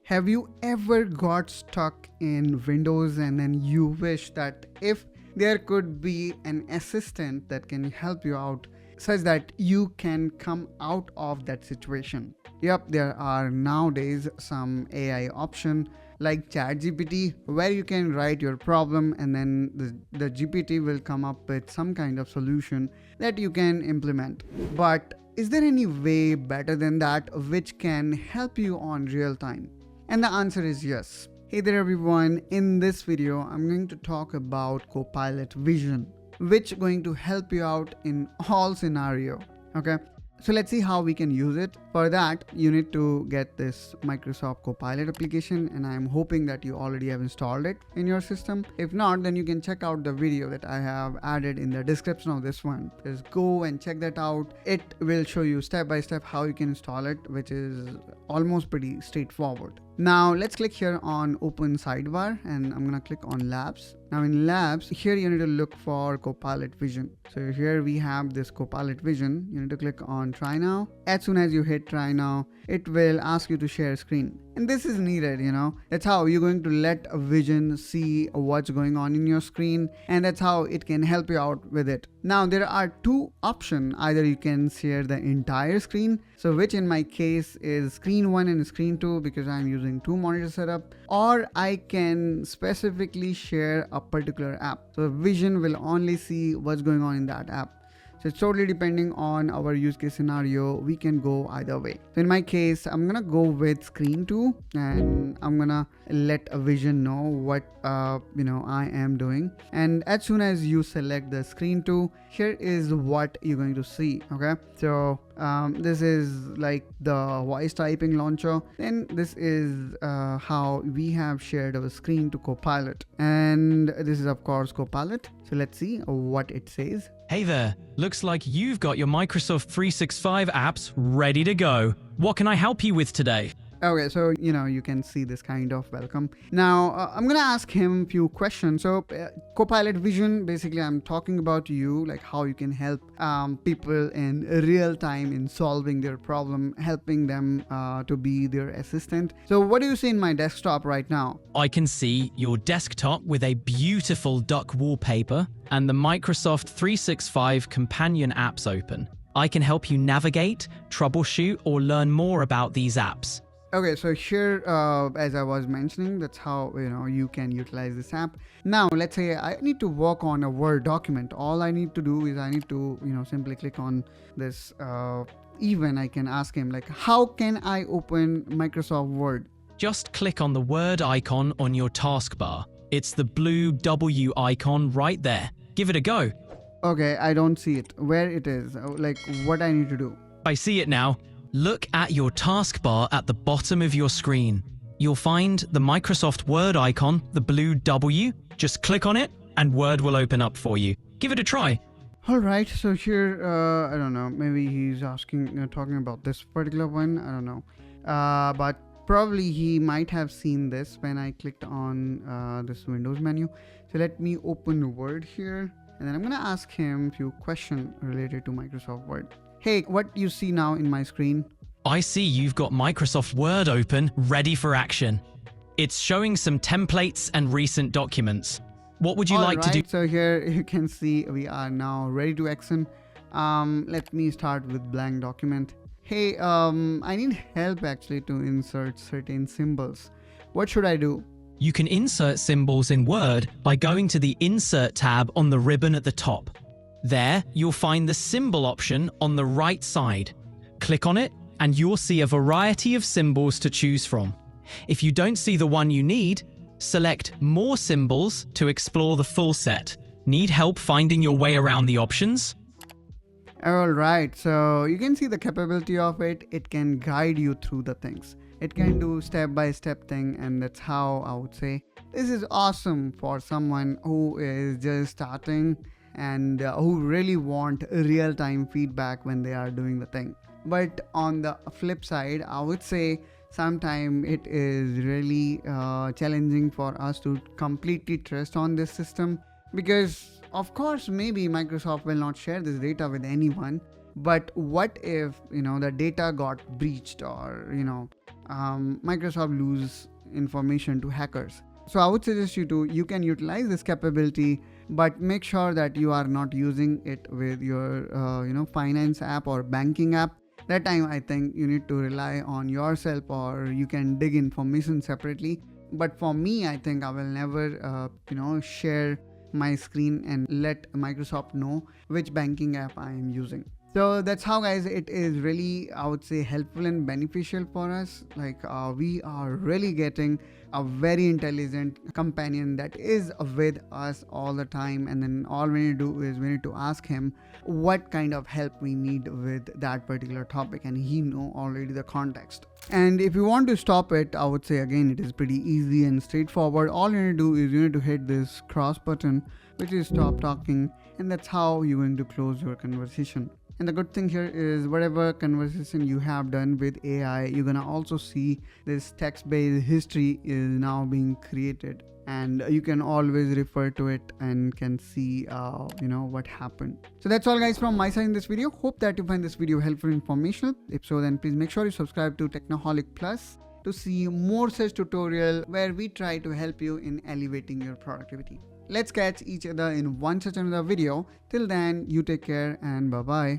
Have you ever got stuck in Windows and then you wish that if there could be an assistant that can help you out such that you can come out of that situation? Yep, there are nowadays some AI option like ChatGPT where you can write your problem and then the GPT will come up with some kind of solution that you can implement. But is there any way better than that which can help you on real time? And the answer is yes. Hey there everyone, in this video I'm going to talk about Copilot Vision, which is going to help you out in all scenario. Okay, so let's see how we can use it. For that, you need to get this Microsoft Copilot application, and I'm hoping that you already have installed it in your system. If not, then you can check out the video that I have added in the description of this one. Just go and check that out. It will show you step by step how you can install it, which is almost pretty straightforward. Now let's click here on open sidebar, and I'm gonna click on labs. Now in labs, here you need to look for Copilot Vision. So here we have this Copilot Vision. You need to click on try now. As soon as you hit try now, it will ask you to share screen. And this is needed, That's how you're going to let a Vision see what's going on in your screen, and that's how it can help you out with it. Now there are two options. Either you can share the entire screen, so which in my case is screen 1 and screen 2 because I'm using 2 monitor setup, or I can specifically share a particular app. So Vision will only see what's going on in that app. So it's totally depending on our use case scenario. We can go either way. So in my case, I'm gonna go with screen 2, and I'm gonna let a Vision know what I am doing. And as soon as you select the screen 2, here is what you're going to see. Okay, so this is like the voice typing launcher. Then this is how we have shared our screen to Copilot, and this is of course Copilot. So let's see what it says. Hey there, looks like you've got your Microsoft 365 apps ready to go. What can I help you with today? Okay, so you can see this kind of welcome. Now I'm gonna ask him a few questions. So Copilot Vision, basically I'm talking about you, like how you can help people in real time in solving their problem, helping them to be their assistant. So what do you see in my desktop right now? I can see your desktop with a beautiful duck wallpaper and the Microsoft 365 companion apps open. I can help you navigate, troubleshoot, or learn more about these apps. Okay, so here, as I was mentioning, that's how you can utilize this app. Now, let's say I need to work on a Word document. All I need to do is I need to simply click on this. Even I can ask him like, how can I open Microsoft Word? Just click on the Word icon on your taskbar. It's the blue W icon right there. Give it a go. Okay, I don't see it. Where it is? Like what I need to do? I see it now. Look at your taskbar at the bottom of your screen. You'll find the Microsoft Word icon, the blue W. Just click on it and Word will open up for you. Give it a try. All right, so here, I don't know, maybe he's talking about this particular one. I don't know. But probably he might have seen this when I clicked on this Windows menu. So let me open Word here, and then I'm gonna ask him a few questions related to Microsoft Word. Hey, what you see now in my screen? I see you've got Microsoft Word open, ready for action. It's showing some templates and recent documents. What would you like to do? So here you can see we are now ready to action. Let me start with blank document. Hey, I need help actually to insert certain symbols. What should I do? You can insert symbols in Word by going to the Insert tab on the ribbon at the top. There, you'll find the symbol option on the right side. Click on it, and you'll see a variety of symbols to choose from. If you don't see the one you need, select More Symbols to explore the full set. Need help finding your way around the options? All right, so you can see the capability of it. It can guide you through the things. It can do step-by-step thing, and that's how I would say this is awesome for someone who is just starting and who really want real-time feedback when they are doing the thing. But on the flip side, I would say sometimes it is really challenging for us to completely trust on this system, because of course maybe Microsoft will not share this data with anyone, But what if, the data got breached, or, Microsoft lose information to hackers? So I would suggest you can utilize this capability, but make sure that you are not using it with your, finance app or banking app. That time I think you need to rely on yourself, or you can dig information separately. But for me, I think I will never, share my screen and let Microsoft know which banking app I am using. So that's how, guys, it is really, I would say, helpful and beneficial for us. Like, we are really getting a very intelligent companion that is with us all the time, and then all we need to do is we need to ask him what kind of help we need with that particular topic, and he know already the context. And if you want to stop it, I would say, again, it is pretty easy and straightforward. All you need to do is you need to hit this cross button, which is stop talking, and that's how you're going to close your conversation. And the good thing here is whatever conversation you have done with AI, you're gonna also see this text-based history is now being created, and you can always refer to it and can see what happened. So that's all, guys, from my side in this video. Hope that you find this video helpful and informational. If so, then please make sure you subscribe to Technoholic Plus to see more such tutorial where we try to help you in elevating your productivity. Let's catch each other in one such another video. Till then, you take care and bye bye.